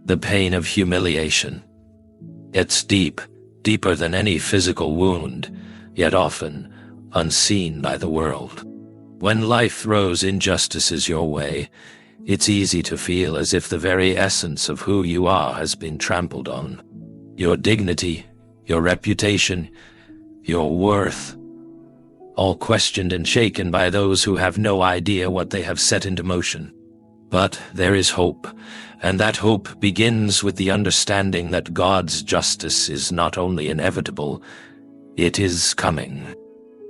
The pain of humiliation. It's deep, deeper than any physical wound, yet often unseen by the world. When life throws injustices your way, it's easy to feel as if the very essence of who you are has been trampled on. Your dignity, your reputation, your worth, all questioned and shaken by those who have no idea what they have set into motion. But there is hope, and that hope begins with the understanding that God's justice is not only inevitable, it is coming.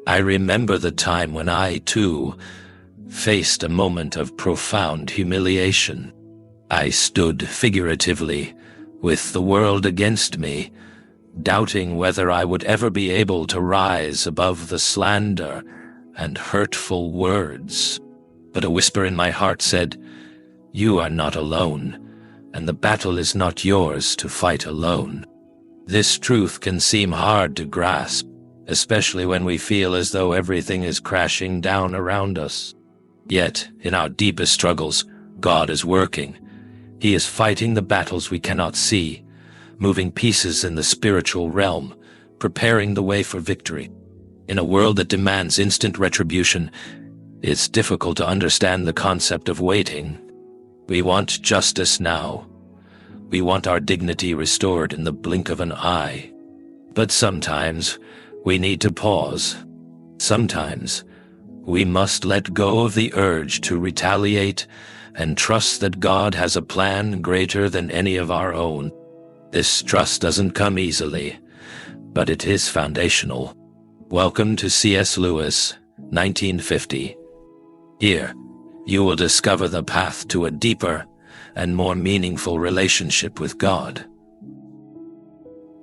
I remember the time when I, too, faced a moment of profound humiliation. I stood figuratively, with the world against me, doubting whether I would ever be able to rise above the slander and hurtful words. But a whisper in my heart said, "You are not alone, and the battle is not yours to fight alone." This truth can seem hard to grasp, especially when we feel as though everything is crashing down around us. Yet, in our deepest struggles, God is working. He is fighting the battles we cannot see, moving pieces in the spiritual realm, preparing the way for victory. In a world that demands instant retribution, it's difficult to understand the concept of waiting. We want justice now. We want our dignity restored in the blink of an eye. But sometimes we need to pause. Sometimes we must let go of the urge to retaliate and trust that God has a plan greater than any of our own. This trust doesn't come easily, but it is foundational. Welcome to C.S. Lewis, 1950. Here, you will discover the path to a deeper and more meaningful relationship with God.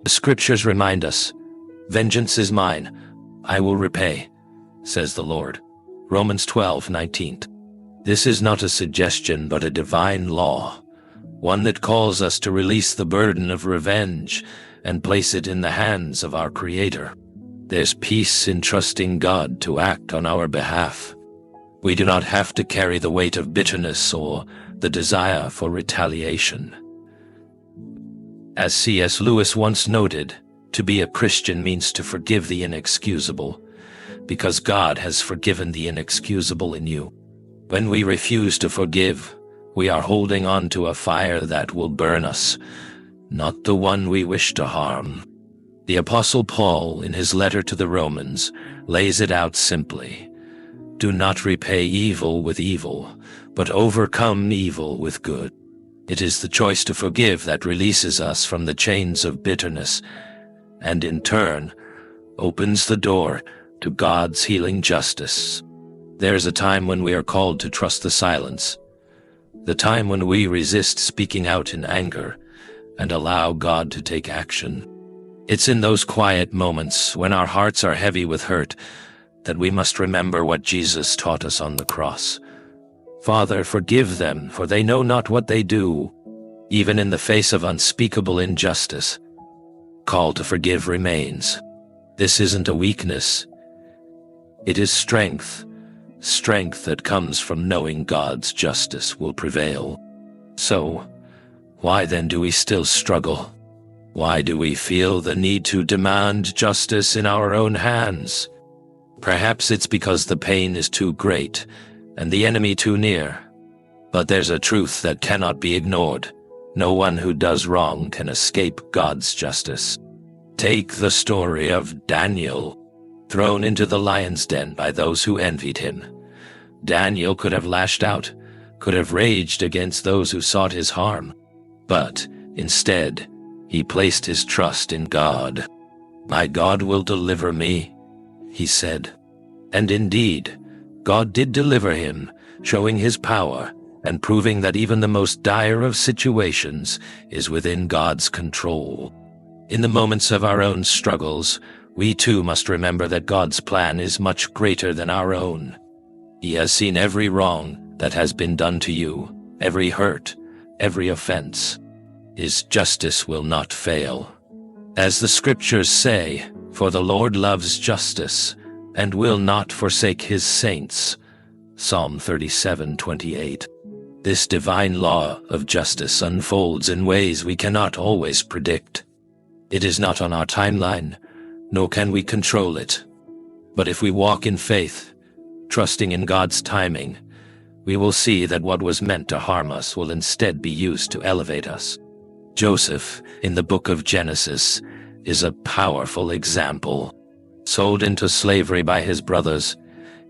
The scriptures remind us, "Vengeance is mine, I will repay," says the Lord. Romans 12:19. This is not a suggestion but a divine law, one that calls us to release the burden of revenge and place it in the hands of our Creator. There's peace in trusting God to act on our behalf. We do not have to carry the weight of bitterness or the desire for retaliation. As C.S. Lewis once noted, to be a Christian means to forgive the inexcusable, because God has forgiven the inexcusable in you. When we refuse to forgive, we are holding on to a fire that will burn us, not the one we wish to harm. The Apostle Paul, in his letter to the Romans, lays it out simply. Do not repay evil with evil, but overcome evil with good. It is the choice to forgive that releases us from the chains of bitterness, and in turn, opens the door to God's healing justice. There is a time when we are called to trust the silence, the time when we resist speaking out in anger and allow God to take action. It's in those quiet moments when our hearts are heavy with hurt that we must remember what Jesus taught us on the cross. Father, forgive them, for they know not what they do. Even in the face of unspeakable injustice, call to forgive remains. This isn't a weakness. It is strength, strength that comes from knowing God's justice will prevail. So, why then do we still struggle? Why do we feel the need to demand justice in our own hands? Perhaps it's because the pain is too great and the enemy too near. But there's a truth that cannot be ignored. No one who does wrong can escape God's justice. Take the story of Daniel, thrown into the lion's den by those who envied him. Daniel could have lashed out, could have raged against those who sought his harm. But instead, he placed his trust in God. "My God will deliver me," he said. And indeed, God did deliver him, showing his power and proving that even the most dire of situations is within God's control. In the moments of our own struggles, we too must remember that God's plan is much greater than our own. He has seen every wrong that has been done to you, every hurt, every offense. His justice will not fail. As the scriptures say, "For the Lord loves justice, and will not forsake his saints." Psalm 37:28. This divine law of justice unfolds in ways we cannot always predict. It is not on our timeline, nor can we control it. But if we walk in faith, trusting in God's timing, we will see that what was meant to harm us will instead be used to elevate us. Joseph, in the book of Genesis, is a powerful example. Sold into slavery by his brothers,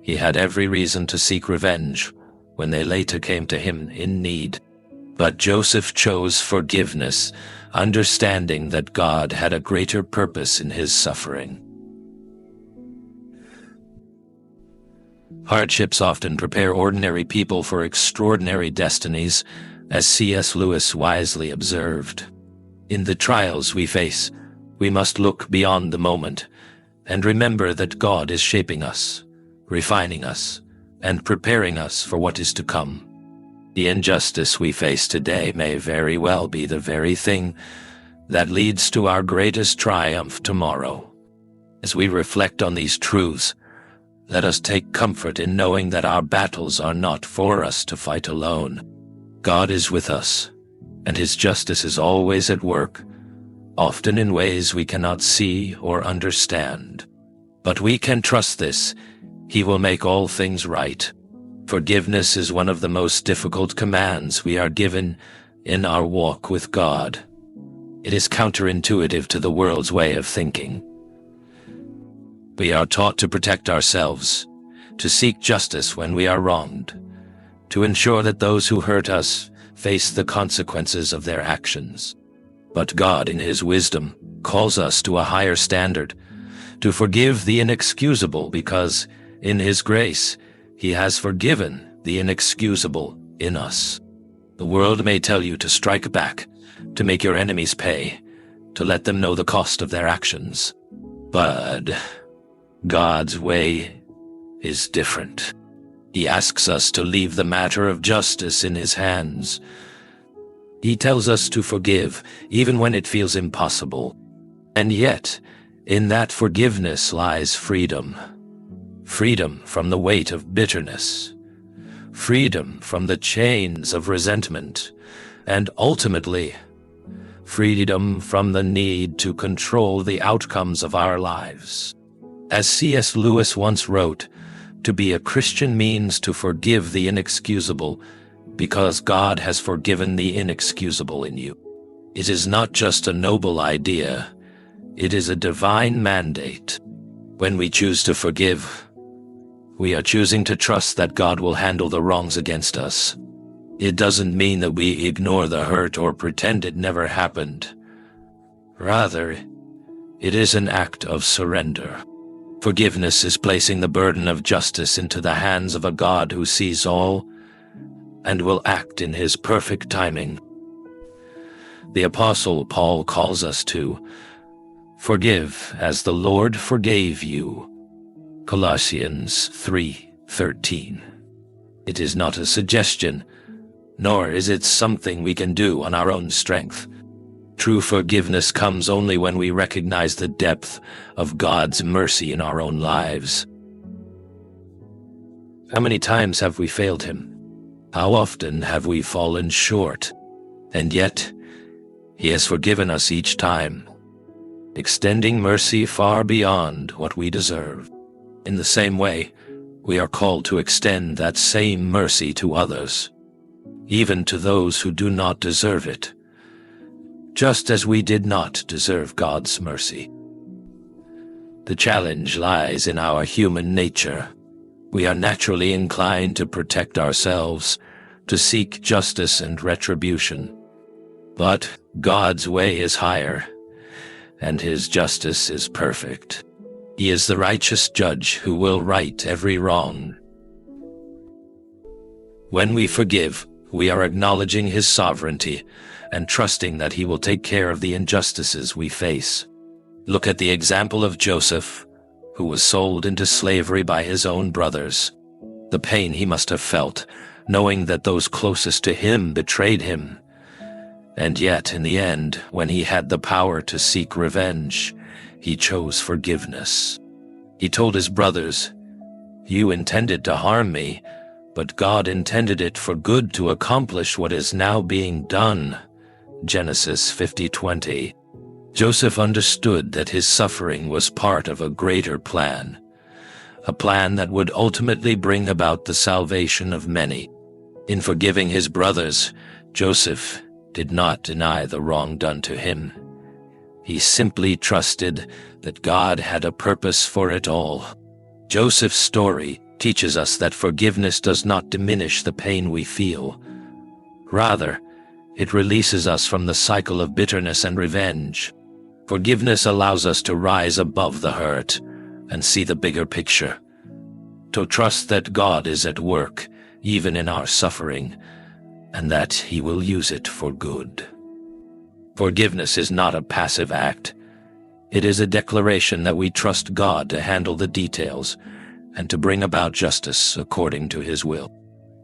he had every reason to seek revenge when they later came to him in need. But Joseph chose forgiveness, understanding that God had a greater purpose in his suffering. Hardships often prepare ordinary people for extraordinary destinies, as C.S. Lewis wisely observed. In the trials we face, we must look beyond the moment and remember that God is shaping us, refining us, and preparing us for what is to come. The injustice we face today may very well be the very thing that leads to our greatest triumph tomorrow. As we reflect on these truths, let us take comfort in knowing that our battles are not for us to fight alone. God is with us, and His justice is always at work, often in ways we cannot see or understand. But we can trust this. He will make all things right. Forgiveness is one of the most difficult commands we are given in our walk with God. It is counterintuitive to the world's way of thinking. We are taught to protect ourselves, to seek justice when we are wronged, to ensure that those who hurt us face the consequences of their actions. But God, in His wisdom, calls us to a higher standard, to forgive the inexcusable because, in His grace, He has forgiven the inexcusable in us. The world may tell you to strike back, to make your enemies pay, to let them know the cost of their actions. But God's way is different. He asks us to leave the matter of justice in His hands. He tells us to forgive, even when it feels impossible. And yet, in that forgiveness lies freedom. Freedom from the weight of bitterness, freedom from the chains of resentment, and ultimately, freedom from the need to control the outcomes of our lives. As C.S. Lewis once wrote, to be a Christian means to forgive the inexcusable because God has forgiven the inexcusable in you. It is not just a noble idea, it is a divine mandate. When we choose to forgive, we are choosing to trust that God will handle the wrongs against us. It doesn't mean that we ignore the hurt or pretend it never happened. Rather, it is an act of surrender. Forgiveness is placing the burden of justice into the hands of a God who sees all and will act in His perfect timing. The Apostle Paul calls us to forgive as the Lord forgave you. Colossians 3:13. It is not a suggestion, nor is it something we can do on our own strength. True forgiveness comes only when we recognize the depth of God's mercy in our own lives. How many times have we failed Him? How often have we fallen short? And yet, He has forgiven us each time, extending mercy far beyond what we deserve. In the same way, we are called to extend that same mercy to others, even to those who do not deserve it, just as we did not deserve God's mercy. The challenge lies in our human nature. We are naturally inclined to protect ourselves, to seek justice and retribution. But God's way is higher, and His justice is perfect. He is the righteous judge who will right every wrong. When we forgive, we are acknowledging His sovereignty and trusting that He will take care of the injustices we face. Look at the example of Joseph, who was sold into slavery by his own brothers. The pain he must have felt, knowing that those closest to him betrayed him. And yet, in the end, when he had the power to seek revenge, he chose forgiveness. He told his brothers, "You intended to harm me, but God intended it for good to accomplish what is now being done. Genesis 50:20. Joseph understood that his suffering was part of a greater plan, a plan that would ultimately bring about the salvation of many. In forgiving his brothers, Joseph did not deny the wrong done to him. He simply trusted that God had a purpose for it all. Joseph's story teaches us that forgiveness does not diminish the pain we feel. Rather, it releases us from the cycle of bitterness and revenge. Forgiveness allows us to rise above the hurt and see the bigger picture, to trust that God is at work, even in our suffering, and that He will use it for good. Forgiveness is not a passive act. It is a declaration that we trust God to handle the details and to bring about justice according to His will.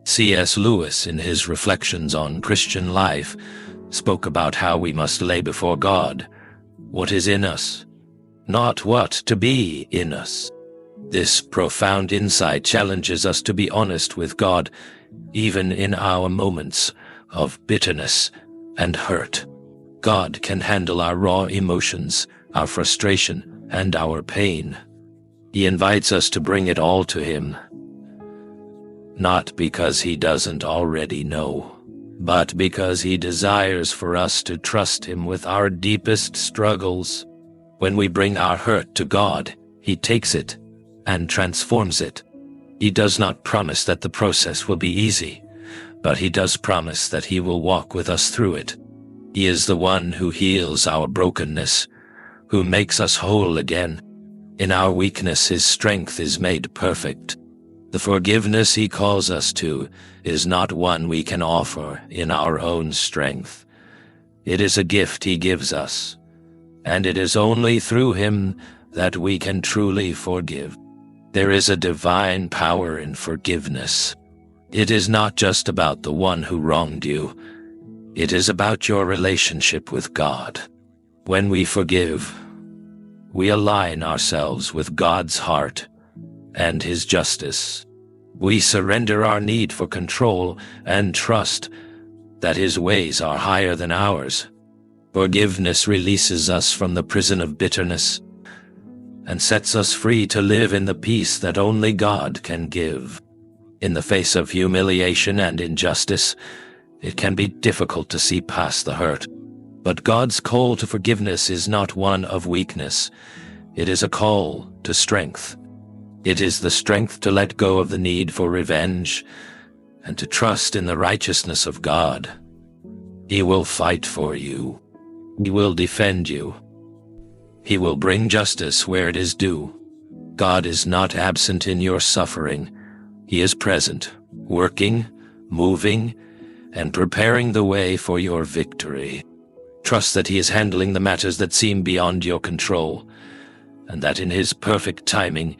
C.S. Lewis, in his Reflections on Christian Life, spoke about how we must lay before God what is in us, not what to be in us. This profound insight challenges us to be honest with God, even in our moments of bitterness and hurt. God can handle our raw emotions, our frustration, and our pain. He invites us to bring it all to Him, not because He doesn't already know, but because He desires for us to trust Him with our deepest struggles. When we bring our hurt to God, He takes it and transforms it. He does not promise that the process will be easy, but He does promise that He will walk with us through it. He is the one who heals our brokenness, who makes us whole again. In our weakness, His strength is made perfect. The forgiveness He calls us to is not one we can offer in our own strength. It is a gift He gives us, and it is only through Him that we can truly forgive. There is a divine power in forgiveness. It is not just about the one who wronged you. It is about your relationship with God. When we forgive, we align ourselves with God's heart and His justice. We surrender our need for control and trust that His ways are higher than ours. Forgiveness releases us from the prison of bitterness and sets us free to live in the peace that only God can give. In the face of humiliation and injustice, it can be difficult to see past the hurt. But God's call to forgiveness is not one of weakness. It is a call to strength. It is the strength to let go of the need for revenge and to trust in the righteousness of God. He will fight for you. He will defend you. He will bring justice where it is due. God is not absent in your suffering. He is present, working, moving, and preparing the way for your victory. Trust that He is handling the matters that seem beyond your control, and that in His perfect timing,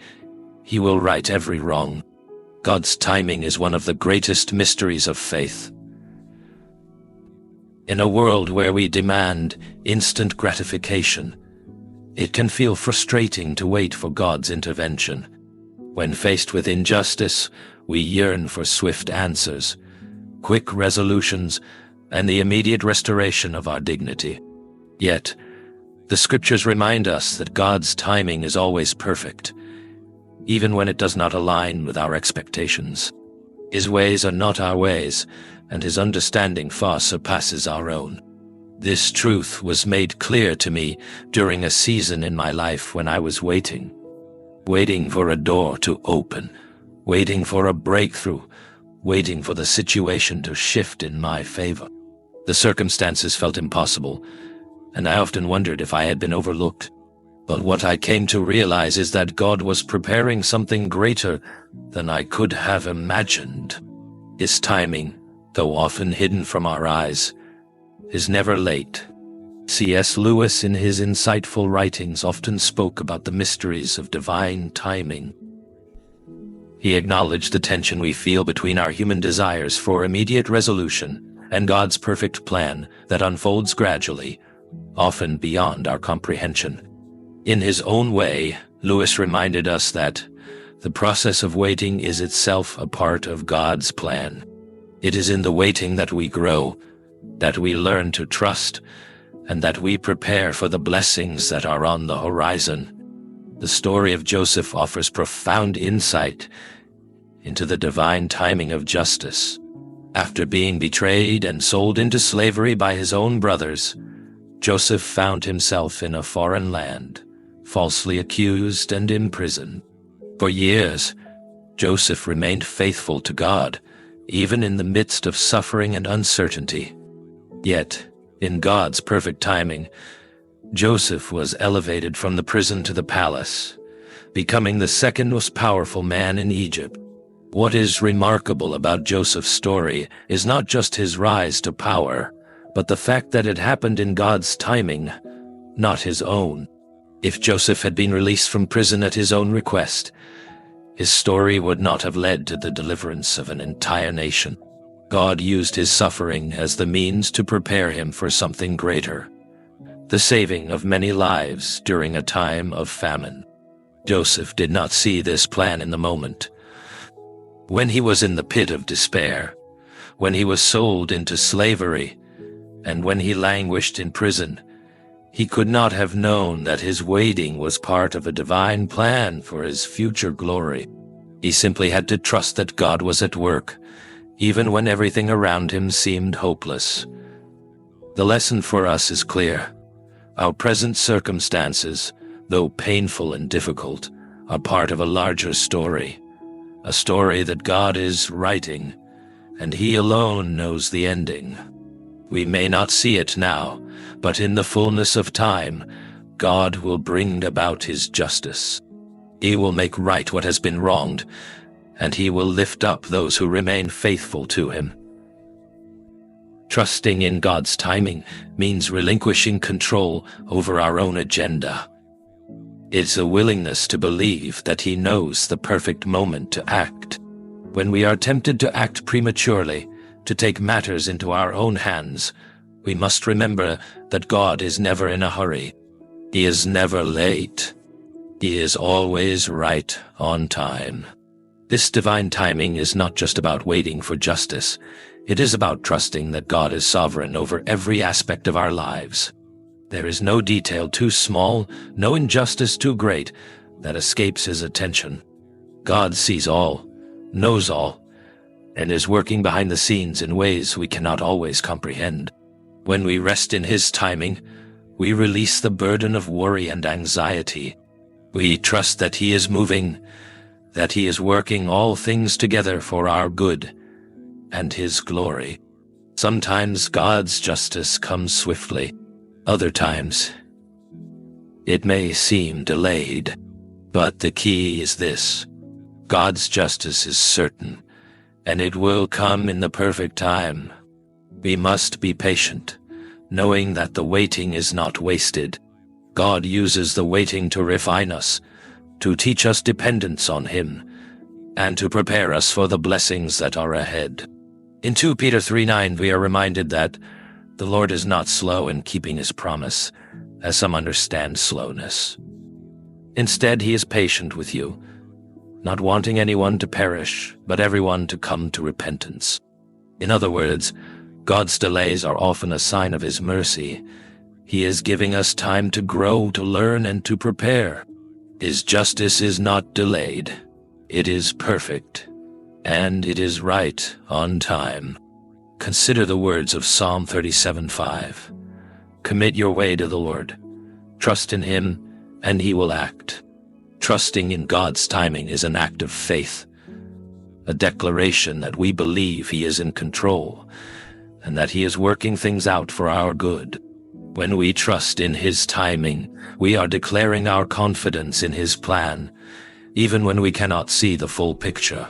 He will right every wrong. God's timing is one of the greatest mysteries of faith. In a world where we demand instant gratification, it can feel frustrating to wait for God's intervention. When faced with injustice, we yearn for swift answers, quick resolutions, and the immediate restoration of our dignity. Yet, the Scriptures remind us that God's timing is always perfect, even when it does not align with our expectations. His ways are not our ways, and His understanding far surpasses our own. This truth was made clear to me during a season in my life when I was waiting for a door to open, waiting for a breakthrough, waiting for the situation to shift in my favor. The circumstances felt impossible, and I often wondered if I had been overlooked. But what I came to realize is that God was preparing something greater than I could have imagined. His timing, though often hidden from our eyes, is never late. C.S. Lewis, in his insightful writings, often spoke about the mysteries of divine timing. He acknowledged the tension we feel between our human desires for immediate resolution and God's perfect plan that unfolds gradually, often beyond our comprehension. In his own way, Lewis reminded us that The process of waiting is itself a part of God's plan. It is in the waiting that we grow, that we learn to trust, and that we prepare for the blessings that are on the horizon. The story of Joseph offers profound insight into the divine timing of justice. After being betrayed and sold into slavery by his own brothers, Joseph found himself in a foreign land, falsely accused and imprisoned. For years, Joseph remained faithful to God, even in the midst of suffering and uncertainty. Yet, in God's perfect timing, Joseph was elevated from the prison to the palace, becoming the second most powerful man in Egypt. What is remarkable about Joseph's story is not just his rise to power, but the fact that it happened in God's timing, not his own. If Joseph had been released from prison at his own request, his story would not have led to the deliverance of an entire nation. God used his suffering as the means to prepare him for something greater, the saving of many lives during a time of famine. Joseph did not see this plan in the moment. When he was in the pit of despair, when he was sold into slavery, and when he languished in prison, he could not have known that his waiting was part of a divine plan for his future glory. He simply had to trust that God was at work, even when everything around him seemed hopeless. The lesson for us is clear. Our present circumstances, though painful and difficult, are part of a larger story, a story that God is writing, and He alone knows the ending. We may not see it now, but in the fullness of time, God will bring about His justice. He will make right what has been wronged, and He will lift up those who remain faithful to Him. Trusting in God's timing means relinquishing control over our own agenda. It's a willingness to believe that He knows the perfect moment to act. When we are tempted to act prematurely, to take matters into our own hands, we must remember that God is never in a hurry. He is never late. He is always right on time. This divine timing is not just about waiting for justice. It is about trusting that God is sovereign over every aspect of our lives. There is no detail too small, no injustice too great that escapes His attention. God sees all, knows all, and is working behind the scenes in ways we cannot always comprehend. When we rest in His timing, we release the burden of worry and anxiety. We trust that He is moving, that He is working all things together for our good and His glory. Sometimes God's justice comes swiftly. Other times, it may seem delayed. But the key is this: God's justice is certain, and it will come in the perfect time. We must be patient, knowing that the waiting is not wasted. God uses the waiting to refine us, to teach us dependence on Him, and to prepare us for the blessings that are ahead. In 2 Peter 3:9 we are reminded that the Lord is not slow in keeping His promise, as some understand slowness. Instead, He is patient with you, not wanting anyone to perish, but everyone to come to repentance. In other words, God's delays are often a sign of His mercy. He is giving us time to grow, to learn, and to prepare. His justice is not delayed. It is perfect, and it is right on time. Consider the words of Psalm 37:5. Commit your way to the Lord. Trust in Him, and He will act. Trusting in God's timing is an act of faith, a declaration that we believe He is in control, and that He is working things out for our good. When we trust in His timing, we are declaring our confidence in His plan, even when we cannot see the full picture.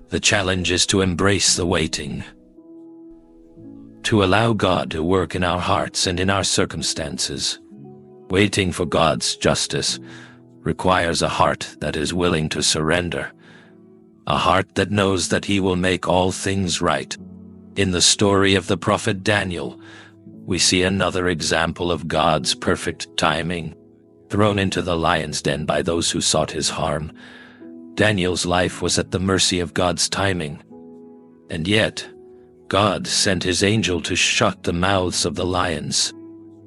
The challenge is to embrace the waiting, to allow God to work in our hearts and in our circumstances. Waiting for God's justice requires a heart that is willing to surrender, a heart that knows that He will make all things right. In the story of the prophet Daniel, we see another example of God's perfect timing. Thrown into the lion's den by those who sought his harm, Daniel's life was at the mercy of God's timing. And yet, God sent his angel to shut the mouths of the lions.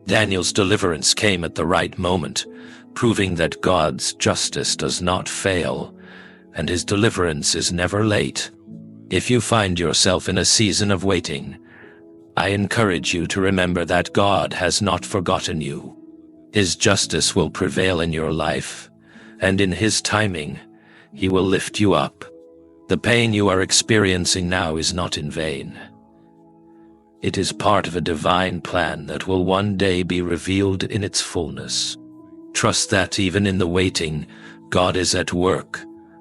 Daniel's deliverance came at the right moment, proving that God's justice does not fail, and his deliverance is never late. If you find yourself in a season of waiting, I encourage you to remember that God has not forgotten you. His justice will prevail in your life, and in his timing, he will lift you up. The pain you are experiencing now is not in vain. It is part of a divine plan that will one day be revealed in its fullness. Trust that even in the waiting, God is at work,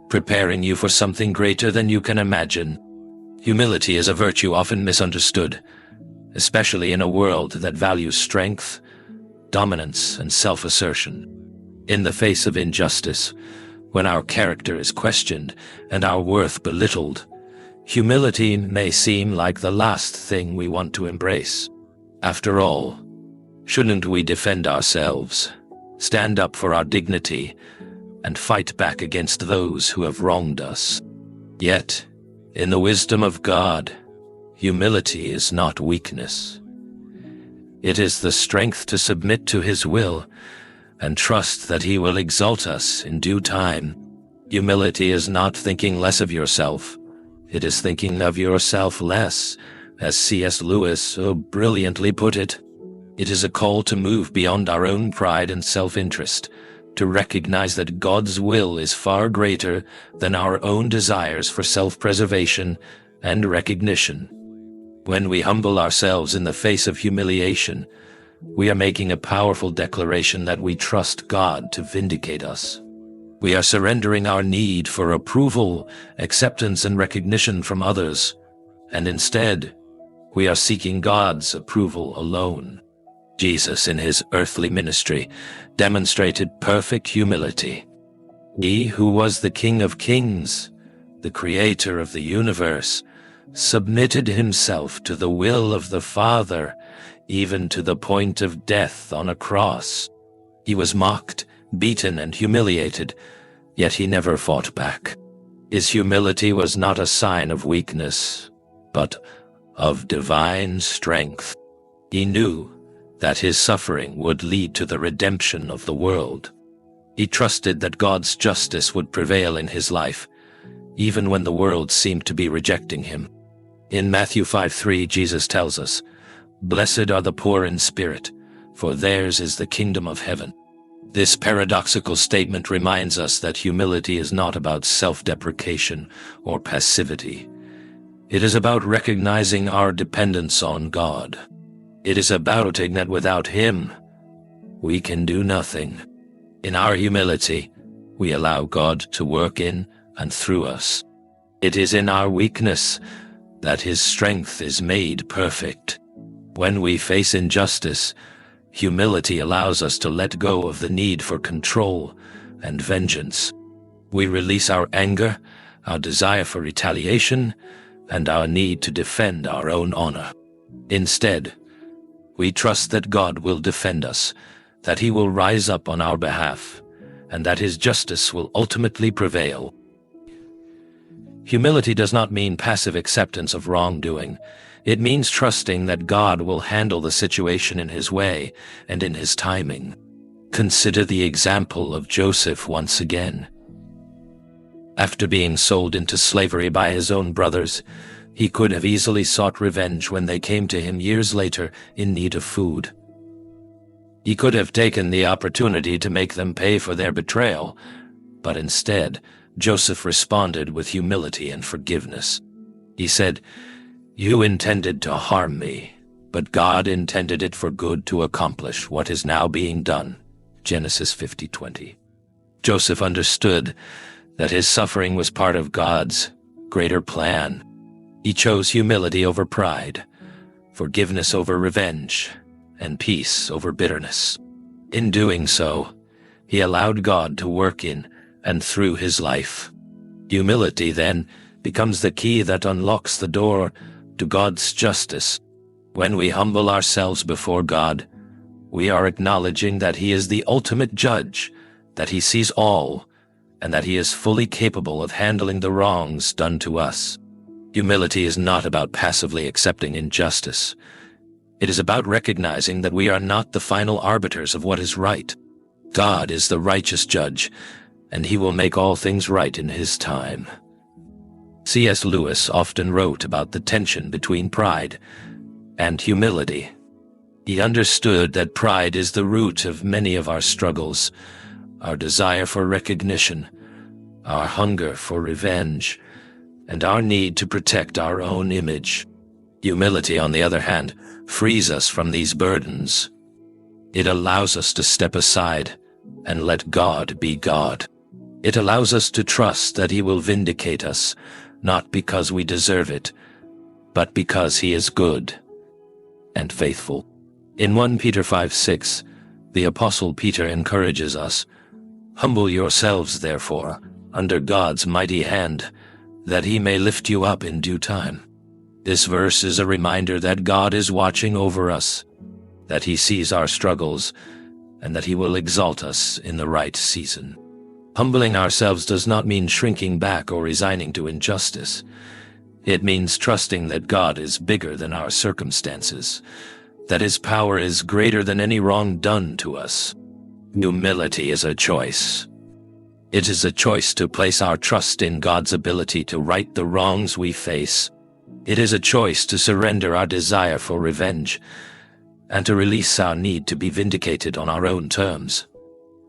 preparing you for something greater than you can imagine. Humility is a virtue often misunderstood, especially in a world that values strength, dominance, and self-assertion. In the face of injustice, when our character is questioned and our worth belittled, humility may seem like the last thing we want to embrace. After all, shouldn't we defend ourselves, stand up for our dignity, and fight back against those who have wronged us? Yet, in the wisdom of God, humility is not weakness. It is the strength to submit to his will and trust that he will exalt us in due time. Humility is not thinking less of yourself. It is thinking of yourself less, as C.S. Lewis so brilliantly put it. It is a call to move beyond our own pride and self-interest, to recognize that God's will is far greater than our own desires for self-preservation and recognition. When we humble ourselves in the face of humiliation, we are making a powerful declaration that we trust God to vindicate us. We are surrendering our need for approval, acceptance, and recognition from others, and instead, we are seeking God's approval alone. Jesus, in his earthly ministry, demonstrated perfect humility. He who was the King of Kings, the creator of the universe, submitted himself to the will of the Father, even to the point of death on a cross. He was mocked, beaten, and humiliated, yet he never fought back. His humility was not a sign of weakness, but of divine strength. He knew that his suffering would lead to the redemption of the world. He trusted that God's justice would prevail in his life, even when the world seemed to be rejecting him. In Matthew 5:3, Jesus tells us, "Blessed are the poor in spirit, for theirs is the kingdom of heaven." This paradoxical statement reminds us that humility is not about self-deprecation or passivity. It is about recognizing our dependence on God. It is about admitting that without him, we can do nothing. In our humility, we allow God to work in and through us. It is in our weakness that his strength is made perfect. When we face injustice, humility allows us to let go of the need for control and vengeance. We release our anger, our desire for retaliation, and our need to defend our own honor. Instead, we trust that God will defend us, that he will rise up on our behalf, and that his justice will ultimately prevail. Humility does not mean passive acceptance of wrongdoing. It means trusting that God will handle the situation in his way and in his timing. Consider the example of Joseph once again. After being sold into slavery by his own brothers, he could have easily sought revenge when they came to him years later in need of food. He could have taken the opportunity to make them pay for their betrayal, but instead, Joseph responded with humility and forgiveness. He said, "You intended to harm me, but God intended it for good to accomplish what is now being done." Genesis 50:20. Joseph understood that his suffering was part of God's greater plan. He chose humility over pride, forgiveness over revenge, and peace over bitterness. In doing so, he allowed God to work in and through his life. Humility, then, becomes the key that unlocks the door to God's justice. When we humble ourselves before God, we are acknowledging that he is the ultimate judge, that he sees all, and that he is fully capable of handling the wrongs done to us. Humility is not about passively accepting injustice. It is about recognizing that we are not the final arbiters of what is right. God is the righteous judge, and he will make all things right in his time. C.S. Lewis often wrote about the tension between pride and humility. He understood that pride is the root of many of our struggles, our desire for recognition, our hunger for revenge, and our need to protect our own image. Humility, on the other hand, frees us from these burdens. It allows us to step aside and let God be God. It allows us to trust that he will vindicate us, not because we deserve it, but because he is good and faithful. In 1 Peter 5:6, the Apostle Peter encourages us, "Humble yourselves, therefore, under God's mighty hand, that he may lift you up in due time." This verse is a reminder that God is watching over us, that he sees our struggles, and that he will exalt us in the right season. Humbling ourselves does not mean shrinking back or resigning to injustice. It means trusting that God is bigger than our circumstances, that his power is greater than any wrong done to us. Humility is a choice. It is a choice to place our trust in God's ability to right the wrongs we face. It is a choice to surrender our desire for revenge and to release our need to be vindicated on our own terms.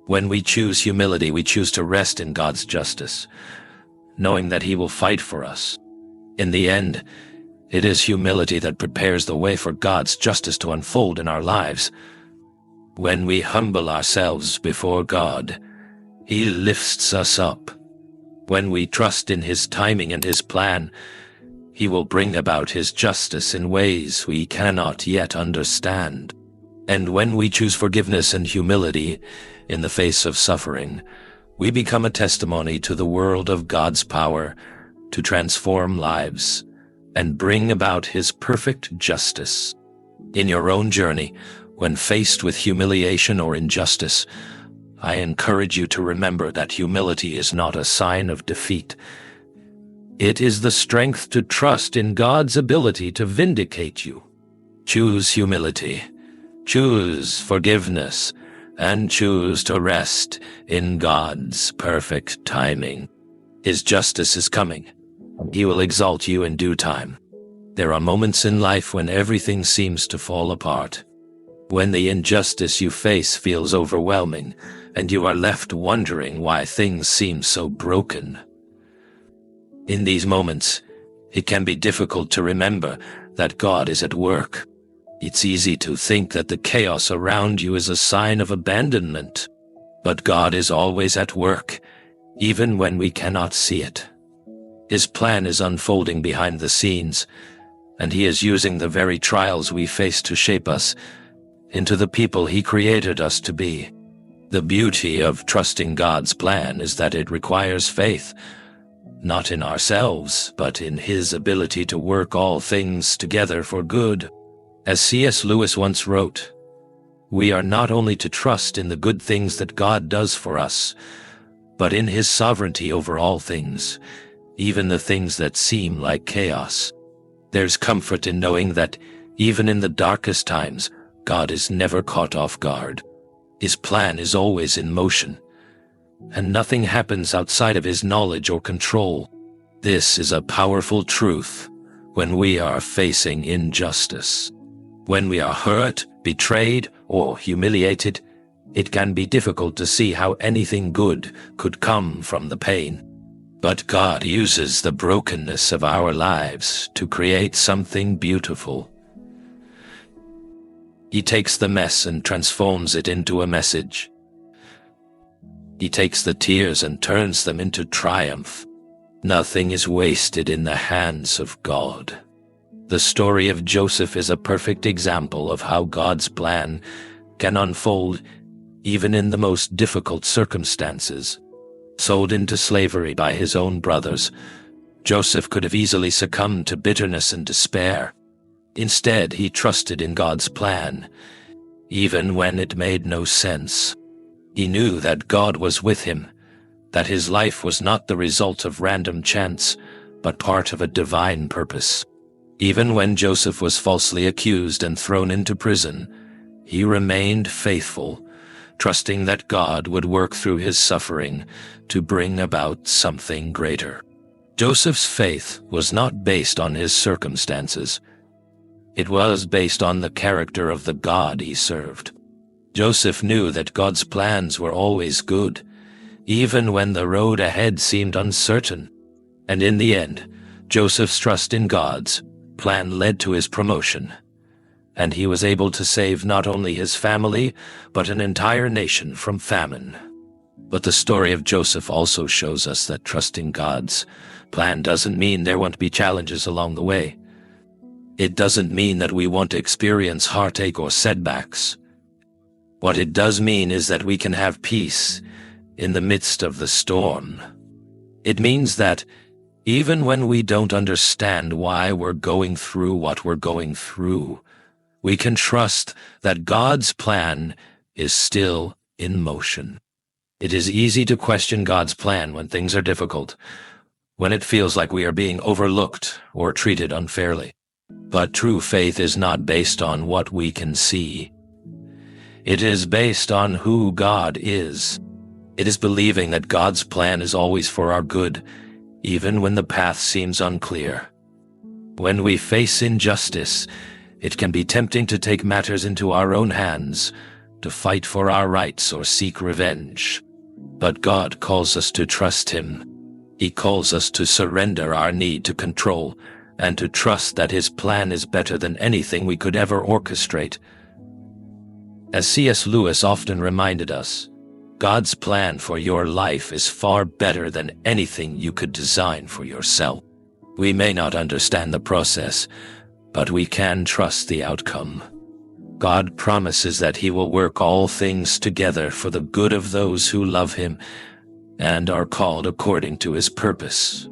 When we choose humility, we choose to rest in God's justice, knowing that he will fight for us. In the end, it is humility that prepares the way for God's justice to unfold in our lives. When we humble ourselves before God, he lifts us up. When we trust in his timing and his plan, he will bring about his justice in ways we cannot yet understand. And when we choose forgiveness and humility in the face of suffering, we become a testimony to the world of God's power to transform lives and bring about his perfect justice. In your own journey, when faced with humiliation or injustice, I encourage you to remember that humility is not a sign of defeat. It is the strength to trust in God's ability to vindicate you. Choose humility, choose forgiveness, and choose to rest in God's perfect timing. His justice is coming. He will exalt you in due time. There are moments in life when everything seems to fall apart, when the injustice you face feels overwhelming, and you are left wondering why things seem so broken. In these moments, it can be difficult to remember that God is at work. It's easy to think that the chaos around you is a sign of abandonment, but God is always at work, even when we cannot see it. His plan is unfolding behind the scenes, and he is using the very trials we face to shape us into the people he created us to be. The beauty of trusting God's plan is that it requires faith, not in ourselves, but in his ability to work all things together for good. As C.S. Lewis once wrote, "We are not only to trust in the good things that God does for us, but in his sovereignty over all things, even the things that seem like chaos." There's comfort in knowing that even in the darkest times, God is never caught off guard. His plan is always in motion, and nothing happens outside of his knowledge or control. This is a powerful truth when we are facing injustice. When we are hurt, betrayed, or humiliated, it can be difficult to see how anything good could come from the pain. But God uses the brokenness of our lives to create something beautiful. He takes the mess and transforms it into a message. He takes the tears and turns them into triumph. Nothing is wasted in the hands of God. The story of Joseph is a perfect example of how God's plan can unfold even in the most difficult circumstances. Sold into slavery by his own brothers, Joseph could have easily succumbed to bitterness and despair. Instead, he trusted in God's plan, even when it made no sense. He knew that God was with him, that his life was not the result of random chance, but part of a divine purpose. Even when Joseph was falsely accused and thrown into prison, he remained faithful, trusting that God would work through his suffering to bring about something greater. Joseph's faith was not based on his circumstances. It was based on the character of the God he served. Joseph knew that God's plans were always good, even when the road ahead seemed uncertain. And in the end, Joseph's trust in God's plan led to his promotion, and he was able to save not only his family, but an entire nation from famine. But the story of Joseph also shows us that trusting God's plan doesn't mean there won't be challenges along the way. It doesn't mean that we won't experience heartache or setbacks. What it does mean is that we can have peace in the midst of the storm. It means that even when we don't understand why we're going through what we're going through, we can trust that God's plan is still in motion. It is easy to question God's plan when things are difficult, when it feels like we are being overlooked or treated unfairly. But true faith is not based on what we can see. It is based on who God is. It is believing that God's plan is always for our good, even when the path seems unclear. When we face injustice, it can be tempting to take matters into our own hands, to fight for our rights or seek revenge. But God calls us to trust Him. He calls us to surrender our need to control and to trust that His plan is better than anything we could ever orchestrate. As C.S. Lewis often reminded us, God's plan for your life is far better than anything you could design for yourself. We may not understand the process, but we can trust the outcome. God promises that He will work all things together for the good of those who love Him and are called according to His purpose.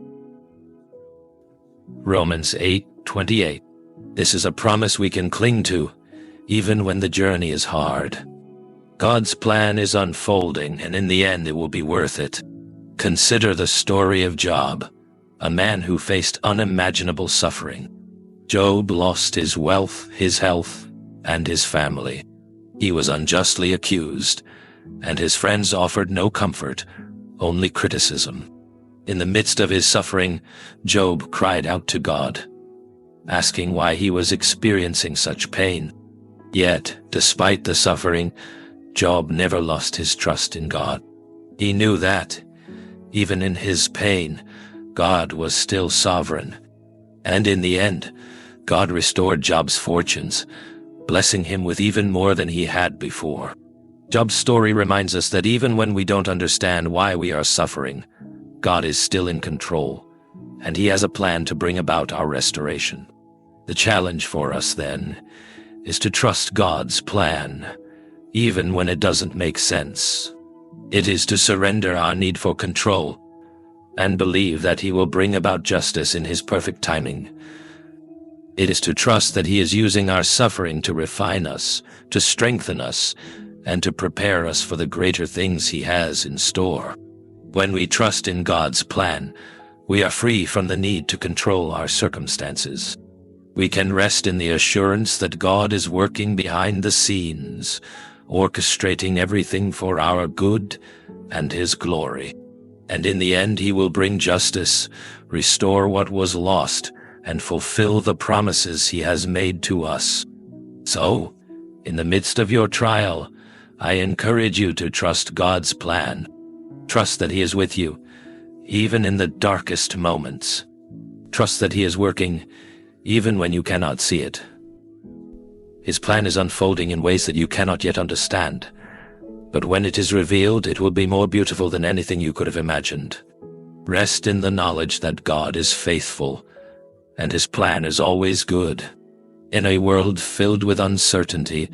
Romans 8:28. This is a promise we can cling to, even when the journey is hard. God's plan is unfolding, and in the end it will be worth it. Consider the story of Job, a man who faced unimaginable suffering. Job lost his wealth, his health, and his family. He was unjustly accused, and his friends offered no comfort, only criticism. In the midst of his suffering, Job cried out to God, asking why he was experiencing such pain. Yet, despite the suffering, Job never lost his trust in God. He knew that, even in his pain, God was still sovereign. And in the end, God restored Job's fortunes, blessing him with even more than he had before. Job's story reminds us that even when we don't understand why we are suffering, God is still in control, and He has a plan to bring about our restoration. The challenge for us, then, is to trust God's plan, even when it doesn't make sense. It is to surrender our need for control and believe that He will bring about justice in His perfect timing. It is to trust that He is using our suffering to refine us, to strengthen us, and to prepare us for the greater things He has in store. When we trust in God's plan, we are free from the need to control our circumstances. We can rest in the assurance that God is working behind the scenes, orchestrating everything for our good and His glory. And in the end, He will bring justice, restore what was lost, and fulfill the promises He has made to us. So, in the midst of your trial, I encourage you to trust God's plan. Trust that He is with you, even in the darkest moments. Trust that He is working, even when you cannot see it. His plan is unfolding in ways that you cannot yet understand, but when it is revealed, it will be more beautiful than anything you could have imagined. Rest in the knowledge that God is faithful, and His plan is always good. In a world filled with uncertainty,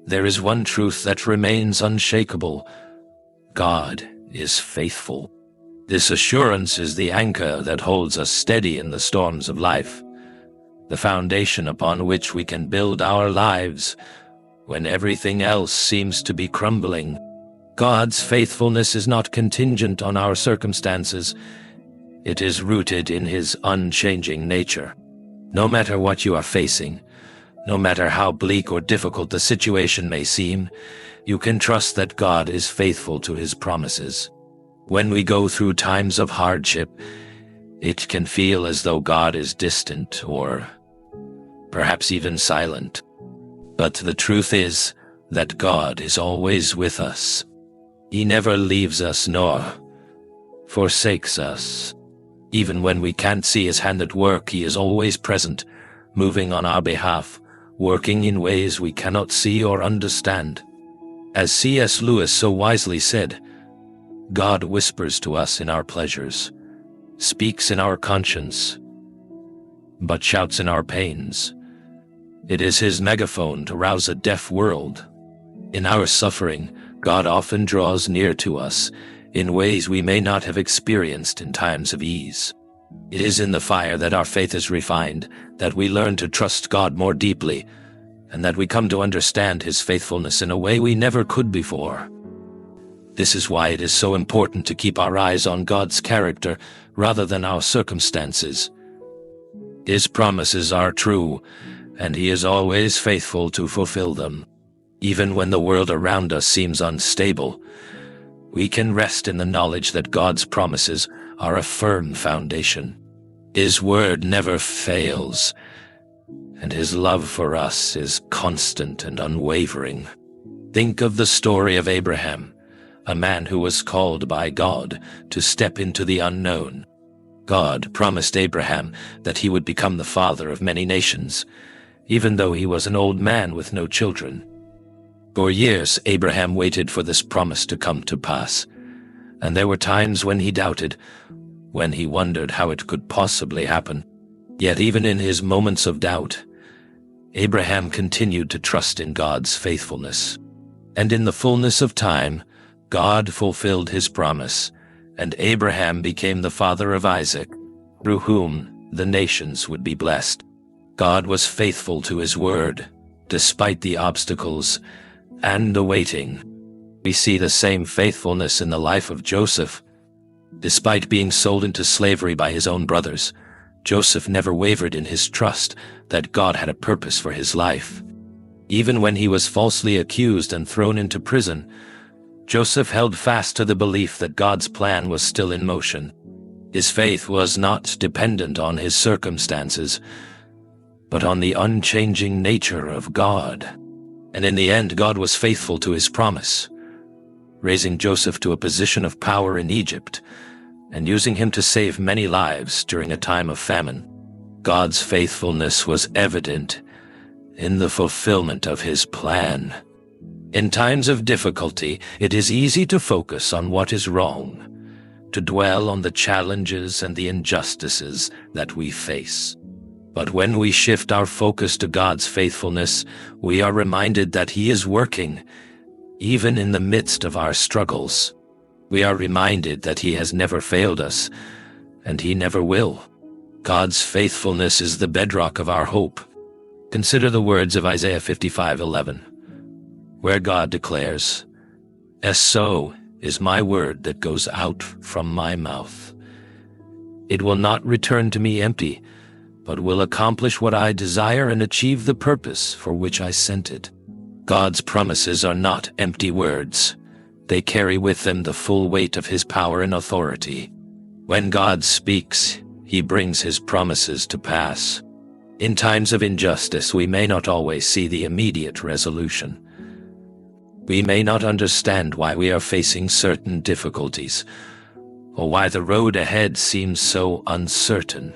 there is one truth that remains unshakable: God is faithful. This assurance is the anchor that holds us steady in the storms of life, the foundation upon which we can build our lives when everything else seems to be crumbling. God's faithfulness is not contingent on our circumstances. It is rooted in His unchanging nature. No matter what you are facing, no matter how bleak or difficult the situation may seem, you can trust that God is faithful to His promises. When we go through times of hardship, it can feel as though God is distant or perhaps even silent. But the truth is that God is always with us. He never leaves us nor forsakes us. Even when we can't see His hand at work, He is always present, moving on our behalf, working in ways we cannot see or understand. As C.S. Lewis so wisely said, God whispers to us in our pleasures, speaks in our conscience, but shouts in our pains. It is His megaphone to rouse a deaf world. In our suffering, God often draws near to us in ways we may not have experienced in times of ease. It is in the fire that our faith is refined, that we learn to trust God more deeply, and that we come to understand His faithfulness in a way we never could before. This is why it is so important to keep our eyes on God's character rather than our circumstances. His promises are true, and He is always faithful to fulfill them. Even when the world around us seems unstable, we can rest in the knowledge that God's promises are a firm foundation. His word never fails, and His love for us is constant and unwavering. Think of the story of Abraham, a man who was called by God to step into the unknown. God promised Abraham that he would become the father of many nations, even though he was an old man with no children. For years, Abraham waited for this promise to come to pass, and there were times when he doubted, when he wondered how it could possibly happen. Yet even in his moments of doubt, Abraham continued to trust in God's faithfulness. And in the fullness of time, God fulfilled His promise, and Abraham became the father of Isaac, through whom the nations would be blessed. God was faithful to His word, despite the obstacles and the waiting. We see the same faithfulness in the life of Joseph. Despite being sold into slavery by his own brothers, Joseph never wavered in his trust that God had a purpose for his life. Even when he was falsely accused and thrown into prison, Joseph held fast to the belief that God's plan was still in motion. His faith was not dependent on his circumstances, but on the unchanging nature of God. And in the end, God was faithful to His promise, raising Joseph to a position of power in Egypt and using him to save many lives during a time of famine. God's faithfulness was evident in the fulfillment of His plan. In times of difficulty, it is easy to focus on what is wrong, to dwell on the challenges and the injustices that we face. But when we shift our focus to God's faithfulness, we are reminded that He is working, even in the midst of our struggles. We are reminded that He has never failed us, and He never will. God's faithfulness is the bedrock of our hope. Consider the words of Isaiah 55:11, where God declares, "So is my word that goes out from my mouth. It will not return to me empty, but will accomplish what I desire and achieve the purpose for which I sent it." God's promises are not empty words. They carry with them the full weight of His power and authority. When God speaks, He brings His promises to pass. In times of injustice, we may not always see the immediate resolution. We may not understand why we are facing certain difficulties, or why the road ahead seems so uncertain.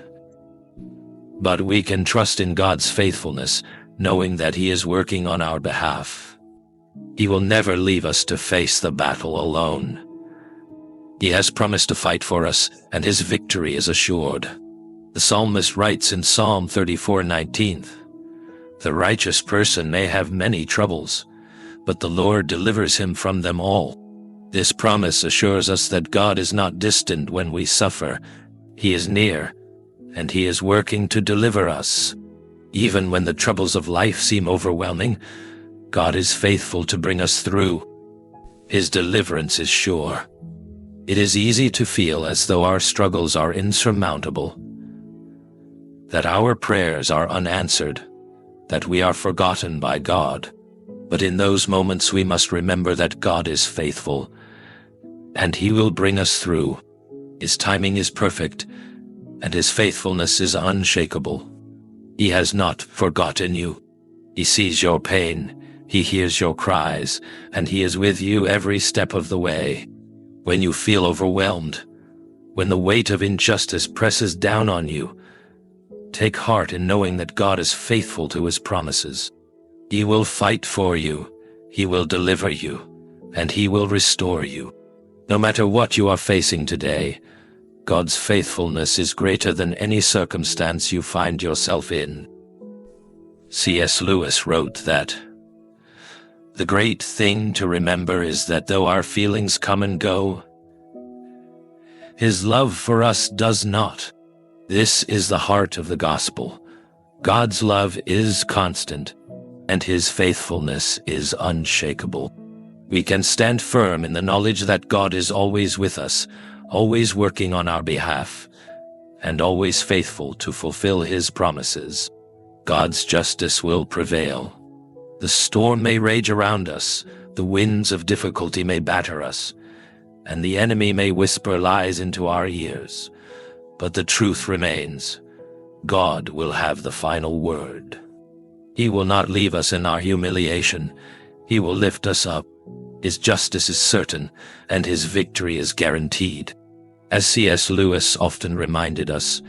But we can trust in God's faithfulness, knowing that He is working on our behalf. He will never leave us to face the battle alone. He has promised to fight for us, and His victory is assured. The psalmist writes in Psalm 34:19, "The righteous person may have many troubles, but the Lord delivers him from them all." This promise assures us that God is not distant when we suffer. He is near, and He is working to deliver us. Even when the troubles of life seem overwhelming, God is faithful to bring us through. His deliverance is sure. It is easy to feel as though our struggles are insurmountable, that our prayers are unanswered, that we are forgotten by God. But in those moments we must remember that God is faithful, and He will bring us through. His timing is perfect, and His faithfulness is unshakable. He has not forgotten you. He sees your pain, He hears your cries, and He is with you every step of the way. When you feel overwhelmed, when the weight of injustice presses down on you, take heart in knowing that God is faithful to His promises. He will fight for you, He will deliver you, and He will restore you. No matter what you are facing today, God's faithfulness is greater than any circumstance you find yourself in. C.S. Lewis wrote that, "The great thing to remember is that though our feelings come and go, His love for us does not. This is the heart of the gospel. God's love is constant, and His faithfulness is unshakable." We can stand firm in the knowledge that God is always with us, always working on our behalf, and always faithful to fulfill His promises. God's justice will prevail. The storm may rage around us, the winds of difficulty may batter us, and the enemy may whisper lies into our ears. But the truth remains. God will have the final word. He will not leave us in our humiliation. He will lift us up. His justice is certain, and His victory is guaranteed. As C.S. Lewis often reminded us,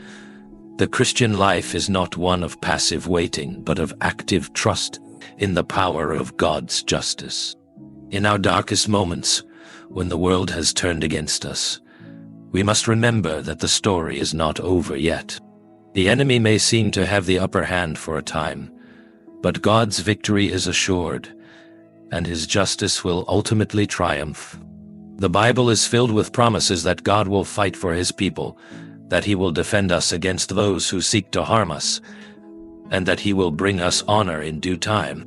the Christian life is not one of passive waiting, but of active trust in the power of God's justice. In our darkest moments, when the world has turned against us, we must remember that the story is not over yet. The enemy may seem to have the upper hand for a time, but God's victory is assured, and His justice will ultimately triumph. The Bible is filled with promises that God will fight for His people, that He will defend us against those who seek to harm us, and that He will bring us honor in due time.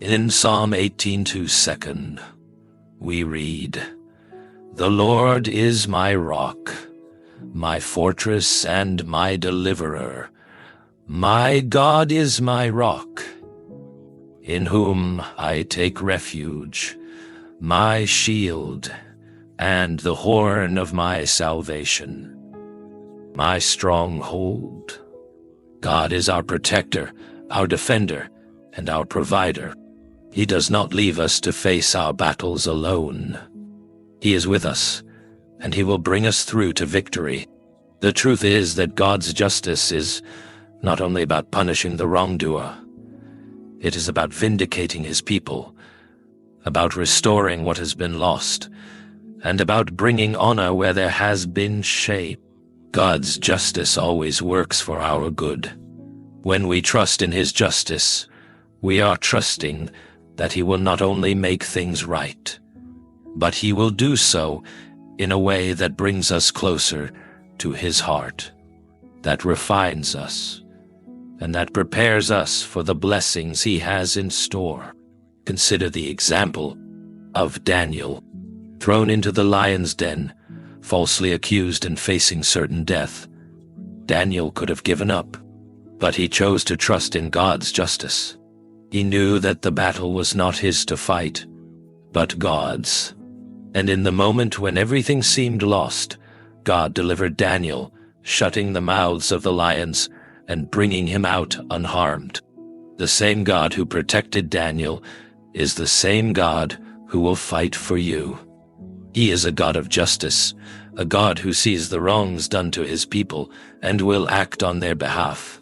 In Psalm 18:2, we read, "The Lord is my rock, my fortress and my deliverer. My God is my rock, in whom I take refuge, my shield, and the horn of my salvation, my stronghold." God is our protector, our defender, and our provider. He does not leave us to face our battles alone. He is with us, and He will bring us through to victory. The truth is that God's justice is not only about punishing the wrongdoer. It is about vindicating His people, about restoring what has been lost, and about bringing honor where there has been shame. God's justice always works for our good. When we trust in His justice, we are trusting that He will not only make things right, but He will do so in a way that brings us closer to His heart, that refines us, and that prepares us for the blessings He has in store. Consider the example of Daniel, thrown into the lion's den, falsely accused and facing certain death. Daniel could have given up, but he chose to trust in God's justice. He knew that the battle was not his to fight, but God's. And in the moment when everything seemed lost, God delivered Daniel, shutting the mouths of the lions and bringing him out unharmed. The same God who protected Daniel is the same God who will fight for you. He is a God of justice, a God who sees the wrongs done to His people and will act on their behalf.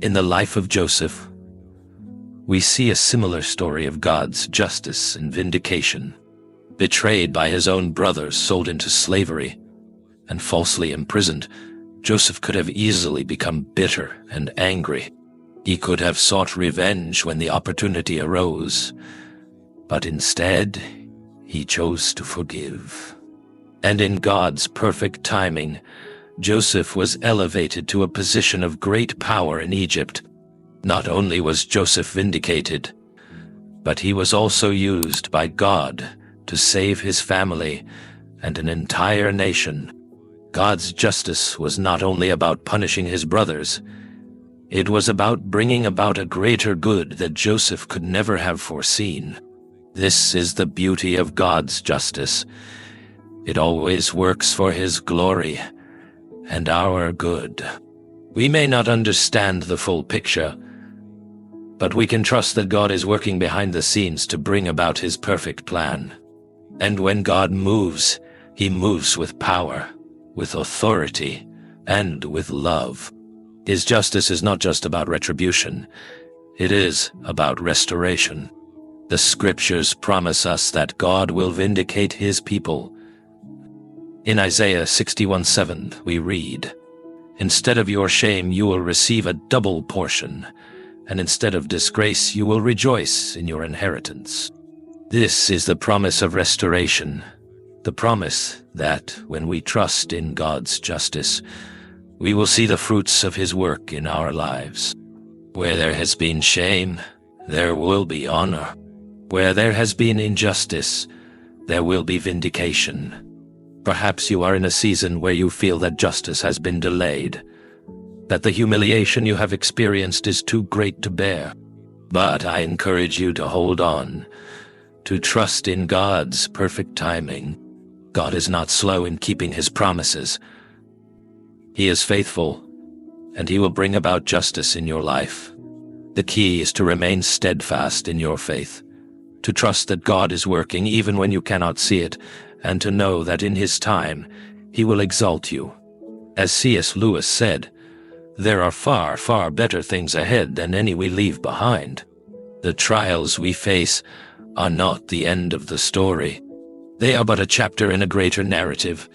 In the life of Joseph, we see a similar story of God's justice and vindication. Betrayed by his own brothers, sold into slavery, and falsely imprisoned, Joseph could have easily become bitter and angry. He could have sought revenge when the opportunity arose, but instead, he chose to forgive. And in God's perfect timing, Joseph was elevated to a position of great power in Egypt. Not only was Joseph vindicated, but he was also used by God to to save his family and an entire nation. God's justice was not only about punishing his brothers, it was about bringing about a greater good that Joseph could never have foreseen. This is the beauty of God's justice. It always works for his glory and our good. We may not understand the full picture, but we can trust that God is working behind the scenes to bring about his perfect plan. And when God moves, he moves with power, with authority, and with love. His justice is not just about retribution, it is about restoration. The scriptures promise us that God will vindicate his people. In Isaiah 61:7, we read, "Instead of your shame you will receive a double portion, and instead of disgrace you will rejoice in your inheritance." This is the promise of restoration, the promise that when we trust in God's justice, we will see the fruits of his work in our lives. Where there has been shame, there will be honor. Where there has been injustice, there will be vindication. Perhaps you are in a season where you feel that justice has been delayed, that the humiliation you have experienced is too great to bear. But I encourage you to hold on, to trust in God's perfect timing. God is not slow in keeping his promises. He is faithful, and he will bring about justice in your life. The key is to remain steadfast in your faith, to trust that God is working even when you cannot see it, and to know that in his time, he will exalt you. As C.S. Lewis said, "There are far, far better things ahead than any we leave behind." The trials we face are not the end of the story. They are but a chapter in a greater narrative,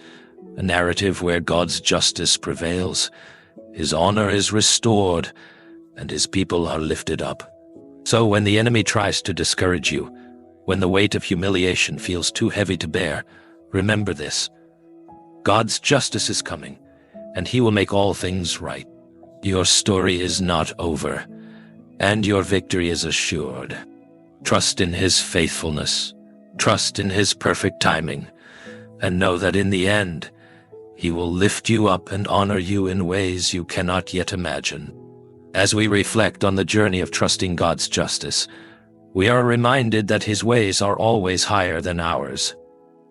a narrative where God's justice prevails, his honor is restored, and his people are lifted up. So when the enemy tries to discourage you, when the weight of humiliation feels too heavy to bear, remember this: God's justice is coming, and he will make all things right. Your story is not over, and your victory is assured. Trust in his faithfulness, trust in his perfect timing, and know that in the end, he will lift you up and honor you in ways you cannot yet imagine. As we reflect on the journey of trusting God's justice, we are reminded that his ways are always higher than ours.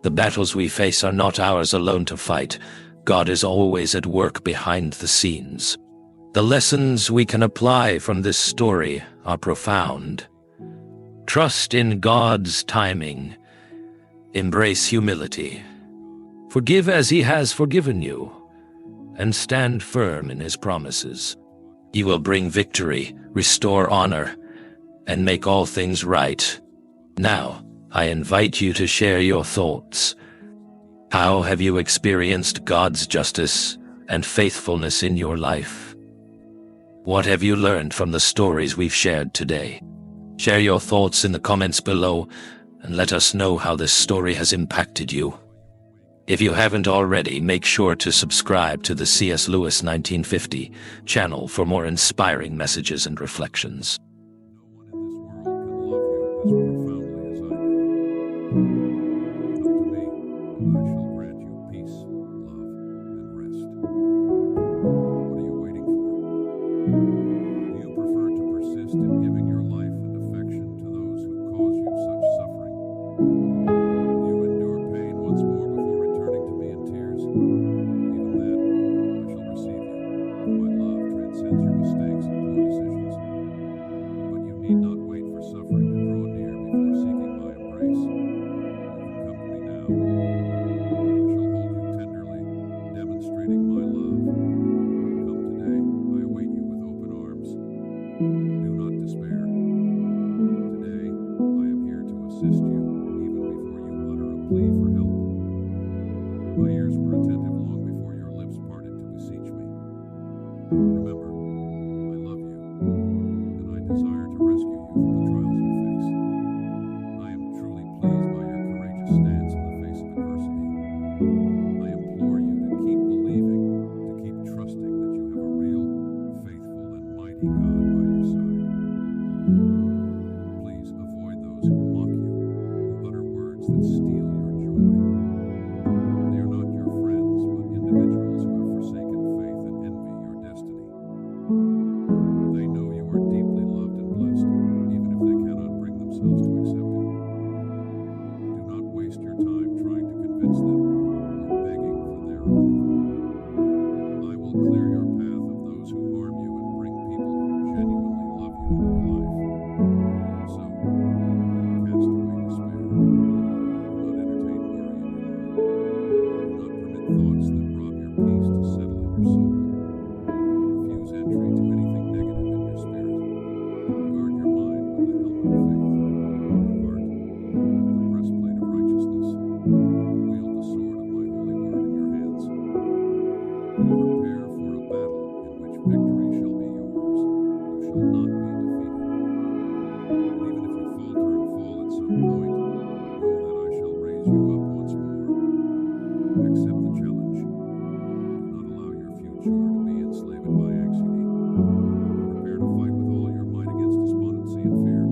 The battles we face are not ours alone to fight. God is always at work behind the scenes. The lessons we can apply from this story are profound. Trust in God's timing. Embrace humility. Forgive as he has forgiven you, and stand firm in his promises. He will bring victory, restore honor, and make all things right. Now, I invite you to share your thoughts. How have you experienced God's justice and faithfulness in your life? What have you learned from the stories we've shared today? Share your thoughts in the comments below and let us know how this story has impacted you. If you haven't already, make sure to subscribe to the C.S. Lewis 1950 channel for more inspiring messages and reflections. My ears were attentive long before your lips parted to beseech me. Remember, I love you, and I desire to rescue you from the trials you face. I am truly pleased by your courageous stance in the face of adversity. I implore you to keep believing, to keep trusting that you have a real, faithful, and mighty God by your side. Please avoid those who mock you, who utter words that steal your joy. They are not your friends, but individuals who have forsaken faith and envy your destiny. They know you are deeply loved and blessed, even if they cannot bring themselves to accept it. Do not waste your time trying to convince them or begging for their approval. I will clear your path of those who harm you and bring people who genuinely love you into your life. So, cast away despair. Do not entertain worry in your mind. Do not permit thoughts that rob your peace to settle in your soul. Refuse entry to anything negative in your spirit. Guard your mind with the helmet of faith, your heart with the breastplate of righteousness, and wield the sword of my holy word in your hands. Prepare for a battle in which victory shall be yours. You shall not be defeated. And even if you falter and fall at some point, know that I shall raise you up once more. Accept the challenge. Do not allow your future to be enslaved by anxiety. Prepare to fight with all your might against despondency and fear.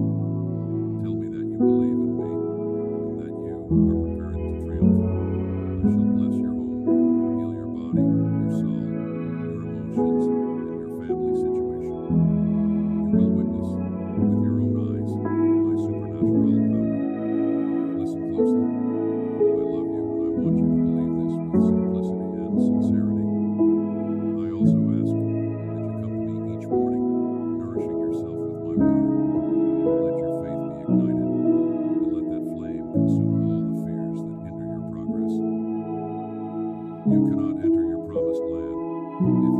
Tell me that you believe in me, and that you are prepared to triumph. I shall bless your home, heal your body, your soul, your emotions, and your family situation. You will witness, with your own eyes, my supernatural power. Listen closely. I love you, and I want you to believe this with simplicity and sincerity. I also ask that you come to me each morning, nourishing yourself with my word. Let your faith be ignited, and let that flame consume all the fears that hinder your progress. You cannot enter your promised land if